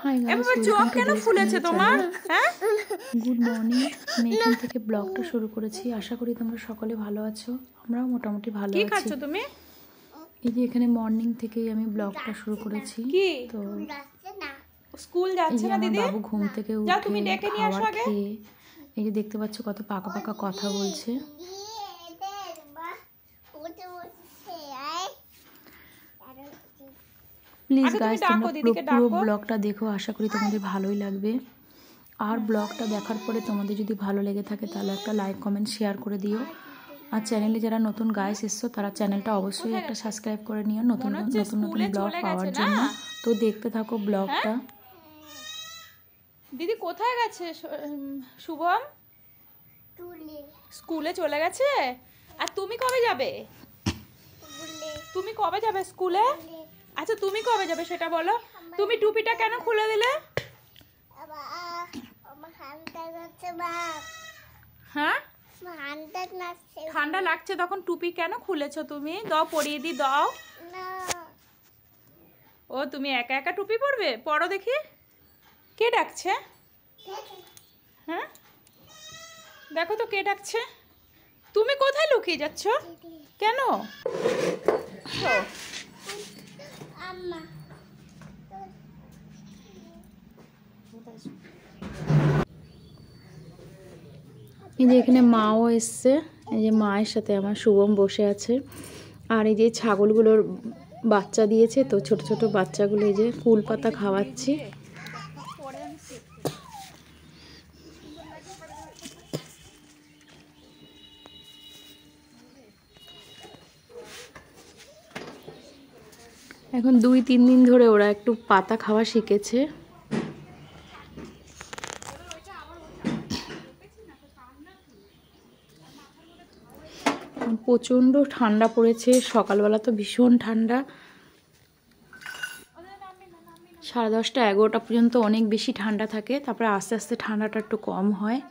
Hi guys, চোখ কেন ফুলেছে তোমার? হ্যাঁ, গুড মর্নিং। আমি এখান থেকে ব্লগটা শুরু করেছি। আশা করি তোমরা সকলে ভালো আছো। আমরাও মোটামুটি ভালো আছি। কি খাচ্ছ তুমি? এই যে এখানে মর্নিং থেকেই আমি ব্লগটা শুরু করেছি। তো স্কুল যাচ্ছে না দিদি? বাবু ঘুম থেকে যাও উঠে তুমি ডেকে নিয়ে আসো আগে। এই যে দেখতে পাচ্ছ কত পাকা পাকা কথা বলছে। প্লিজ গাইস, তোমরা পুরো ব্লগটা দেখো। আশা করি তোমাদের ভালোই লাগবে। আর ব্লগটা দেখার পরে তোমাদের যদি ভালো লেগে থাকে তাহলে একটা লাইক কমেন্ট শেয়ার করে দিও। আর চ্যানেলে যারা নতুন গাইস এসছো তারা চ্যানেলটা অবশ্যই একটা সাবস্ক্রাইব করে নিও নতুন নতুন ব্লগ পাওয়ার জন্য। তো দেখতে থাকো ব্লগটা। দিদি কোথায় গেছে শুভম? স্কুলে চলে গেছে। আর তুমি কবে যাবে? তুমি কবে যাবে স্কুলে? আচ্ছা তুমি কবে যাবে সেটা বলো। তুমি টুপিটা কেন খুলে দিলে? হ্যাঁ, ঠান্ডা লাগছে তখন টুপি কেন খুলেছো তুমি? দাও পরিয়ে দি, দাও। ও তুমি একা একা টুপি পরবে? পরো দেখি। কে ডাকছে? হ্যাঁ, দেখো তো কে ডাকছে। তুমি কোথায় লুকিয়ে যাচ্ছ? কেন? এই যে এখানে মাও এসছে। এই যে মায়ের সাথে আমার শুভম বসে আছে। আর এই যে ছাগলগুলোর বাচ্চা দিয়েছে, তো ছোট ছোট বাচ্চাগুলো এই যে কুল পাতা খাওয়াচ্ছি। এখন 2-3 দিন ধরে ওরা একটু পাতা খাওয়া শিখেছে। প্রচণ্ড ঠান্ডা পড়েছে। সকালবেলা তো ভীষণ ঠান্ডা। 10:30-11টা পর্যন্ত অনেক বেশি ঠান্ডা থাকে, তারপরে আস্তে আস্তে ঠান্ডাটা একটু কম হয়।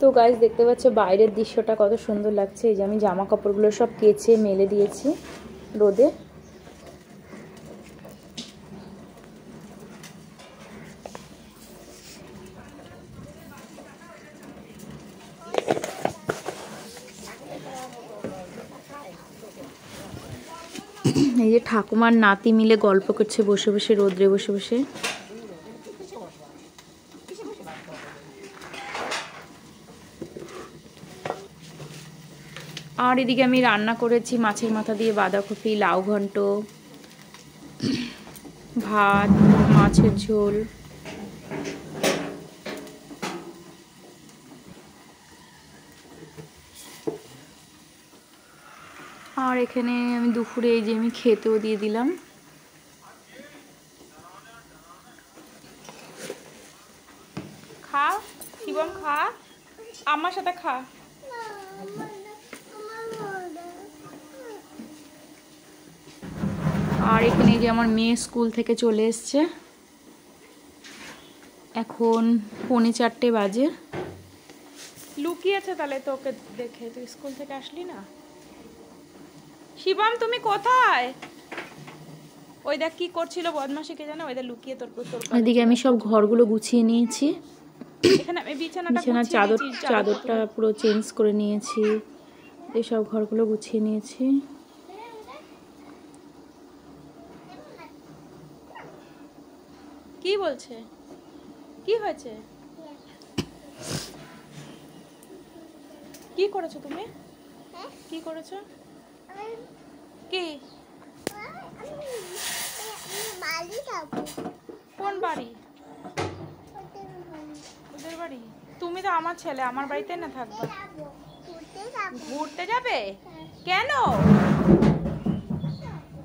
তো গাইস দেখতে পাচ্ছ বাইরের দৃশ্যটা কত সুন্দর লাগছে। এই যে আমি জামা কাপড়গুলো সব কেচে মেলে দিয়েছি রোদে। এই যে ঠাকুমার নাতি মিলে গল্প করছে বসে বসে, রোদ্রে বসে বসে। আর এদিকে আমি রান্না করেছি মাছের মাথা দিয়ে বাঁধাকপি, লাউ ঘন্ট, ভাত, মাছের ঝোল। আর এখানে আমি দুপুরে এই যে আমি খেতেও দিয়ে দিলাম। খা শিবম, খা, আমার সাথে খা। আর এখানে যে আমার মেয়ে স্কুল থেকে চলে এসছে। এখন 3:45 বাজে। লুকিয়েছে তাহলে তোকে দেখে। তুই স্কুল থেকে আসলি না? শিবম তুমি কোথায়? ওই দেখ কি করছিল বদমাশি কে জানো। ওই দেখ লুকিয়ে তোর। এদিকে আমি সব ঘরগুলো গুছিয়ে নিয়েছি। এখানে আমি বিছানার চাদরটা পুরো চেঞ্জ করে নিয়েছি। এই সব ঘরগুলো গুছিয়ে নিয়েছি। কি বলছে? কি হয়েছে? কি করেছো তুমি? কি করেছো? কি? কোন বাড়ি? ওদের বাড়ি? তুমি তো আমার ছেলে, আমার বাড়িতে না থাকবা। ঘুরতে যাবে? কেন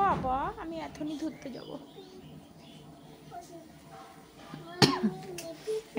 বাবা? আমি এখনই ঘুরতে যাব।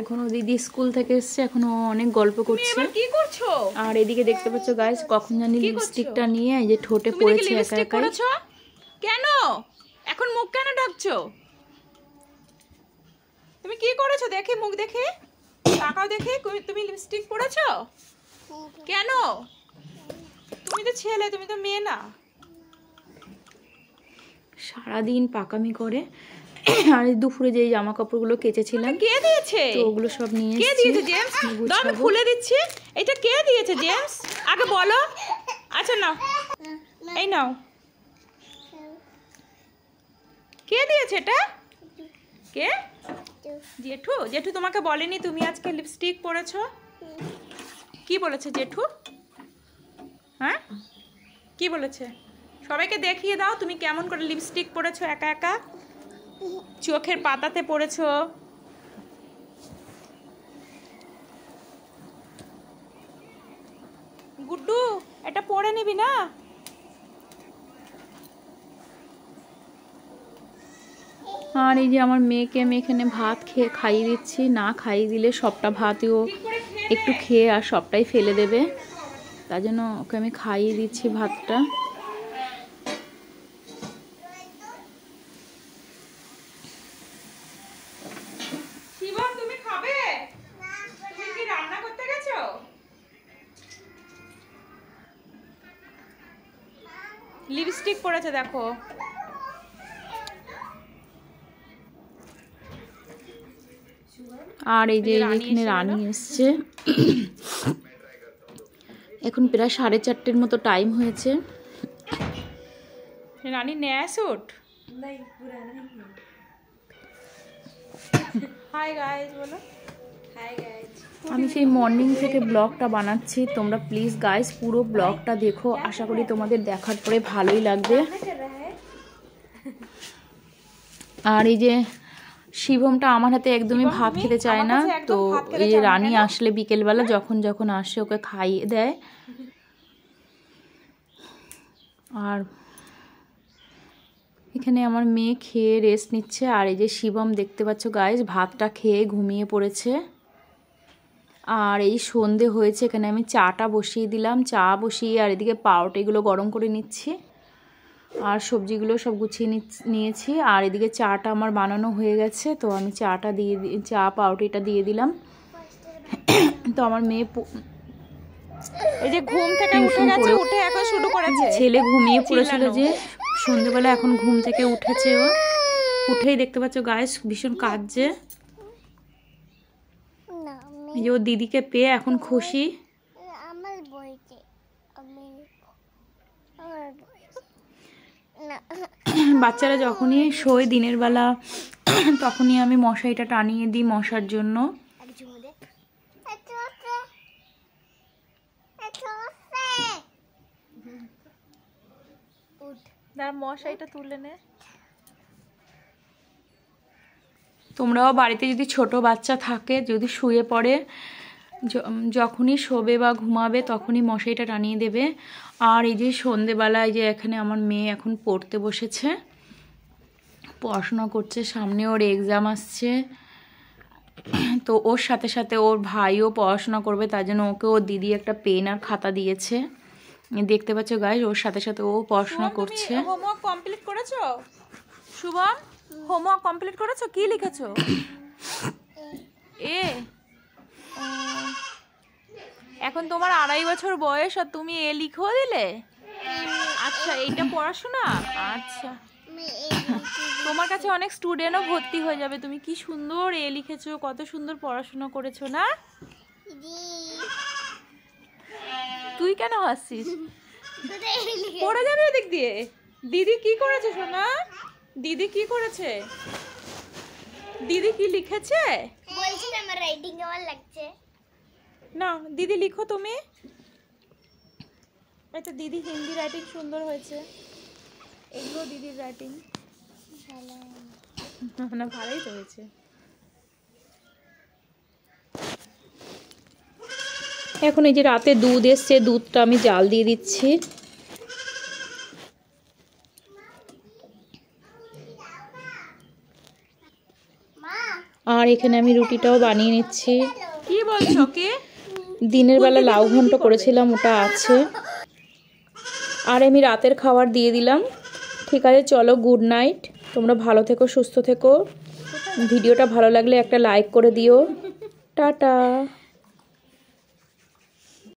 এখনো দিদি স্কুল থেকে এসছে, এখনো অনেক গল্প করছে। কি করছো? আর এদিকে দেখতে পাচ্ছ গাইস, কখন জানি লিপস্টিকটা নিয়ে এই যে ঠোঁটে পড়েছে একা একাই। কেন এখন মুখ কেন ঢাকছো? তুমি কি করেছো? দেখি মুখ দেখে তাকাও, দেখি তুমি লিপস্টিক পরেছো কেন? তুমি তো ছেলে, তুমি তো মেয়ে না। সারাদিন পাকামি করে। আর দুপুরে যে জামা কাপড়গুলো কেচেছিলাম, কে দিয়েছে? তো ওগুলো সব নিয়ে কে দিয়েছে জেমস? দাও আমি খুলে দিচ্ছি। এটা কে দিয়েছে জেমস? আগে বলো। আচ্ছা নাও, এই নাও। কে দিয়েছে এটা? কে? জেঠু? জেঠু তোমাকে বলেনি তুমি আজকে লিপস্টিক পরেছো? কি বলেছে জেঠু? হ্যাঁ কি বলেছে? সবাইকে দেখিয়ে দাও তুমি কেমন করে লিপস্টিক পরেছো একা একা, চোখের পাতাতে পরেছো। গুড্ডু এটা পরে নিবি না? আর এই যে আমার মেয়েকে আমি এখানে ভাত খাইয়ে দিচ্ছি। না খাইয়ে দিলে সবটা ভাতই ও একটু খেয়ে আর সবটাই ফেলে দেবে, তার জন্য ওকে আমি খাইয়ে দিচ্ছি ভাতটা। তুমি খাবে? তুমি কি রান্না করতে গেছো? লিপস্টিক পরেছে দেখো। আর এই যে এখানে রানী এসছে। এখন প্রায় 4:30 মতো টাইম হয়েছে। রানী নয়া স্যুট। হাই গাইস বলো। Hi guys. আমি সেই মর্নিং থেকে ব্লগটা বানাচ্ছি, তোমরা প্লিজ গাইস পুরো ব্লগটা দেখো, আশা করি তোমাদের দেখার পরে ভালোই লাগবে। আর এই যে শিবমটা আমার হাতে একদমই ভাত খেতে চায় না, তো এই যে রানী আসলে বিকেলবেলা যখন যখন আসে ওকে খাইয়ে দেয়। আর এখানে আমার মেয়ে খেয়ে রেস্ট নিচ্ছে। আর এই যে শিবম দেখতে পাচ্ছ গাইস ভাতটা খেয়ে ঘুমিয়ে পড়েছে। আর এই সন্ধে হয়েছে, এখানে আমি চাটা বসিয়ে দিলাম। চা বসিয়ে আর এদিকে পাউরুটিগুলো গরম করে নিচ্ছি, আর সবজিগুলো সব গুছিয়ে নিয়েছি। আর এদিকে চাটা আমার বানানো হয়ে গেছে, তো আমি চাটা চা পাউরুটিটা দিয়ে দিলাম। তো আমার মেয়ে এই যে ঘুম থেকে উঠে গেছে, উঠে এখন শুরু করেছে। ছেলে ঘুমিয়ে পড়েছিল যে সন্ধ্যেবেলা, এখন ঘুম থেকে উঠেছে ও। উঠেই দেখতে পাচ্ছ গাইস ভীষণ কাঁদছে। এই যে ও দিদিকে পেয়ে এখন খুশি। বাচ্চারা যখনই শোয় দিনের বেলা তখনই আমি মশারিটা টানিয়ে দিই মশার জন্য। মশারিটা তুলে নে। তোমরাও বাড়িতে যদি ছোট বাচ্চা থাকে, যদি শুয়ে পড়ে, যখনই শোবে বা ঘুমাবে তখনই মশারিটা টানিয়ে দেবে। আর এই যে সন্ধেবেলায় যে এখানে আমার মেয়ে এখন পড়তে বসেছে, পড়াশোনা করছে, সামনে ওর এক্সাম আসছে। তো ওর সাথে সাথে ওর ভাইও পড়াশোনা করবে, তার জন্য ওকে ওর দিদি একটা পেন আর খাতা দিয়েছে। দেখতে পাচ্ছ গাইস ওর সাথে সাথে ও পড়াশোনা করছে। হোমওয়ার্ক কমপ্লিট করেছো শুভম? হোমওয়ার্ক কমপ্লিট করেছো? কি লিখেছো? এ এখন তোমার 2.5 বছর বয়স আর তুমি এ লিখেও দিলে? আচ্ছা এইটা পড়াশোনা? আচ্ছা তোমার কাছে অনেক স্টুডেন্টও ভর্তি হয়ে যাবে। তুমি কি সুন্দর এ লিখেছো, কত সুন্দর পড়াশোনা করেছো না? তুই কেন হাসছিস? পড়ে যাবে এদিক দিয়ে। দিদি কি করেছে সোনা? দিদি কি করেছে? দিদি কি লিখেছে? বলছি না আমার রাইটিং কেমন লাগছে। না দিদি লিখো তুমি। এটা দিদি হিন্দি রাইটিং সুন্দর হয়েছে। এগুলো দিদির রাইটিং না, ভালোই তো হয়েছে। এখন এই যে রাতে দুধ এসছে, দুধটা আমি জাল দিয়ে দিচ্ছি। আর এখানে আমি রুটিটাও বানিয়ে নিচ্ছি। কি বলছো কে? দিনের বেলা লাউ ঘন্ট করেছিলাম, ওটা আছে। আর আমি রাতের খাবার দিয়ে দিলাম। ঠিক আছে, চলো, গুড নাইট। তোমরা ভালো থেকো, সুস্থ থেকো। ভিডিওটা ভালো লাগলে একটা লাইক করে দিও। টাটা।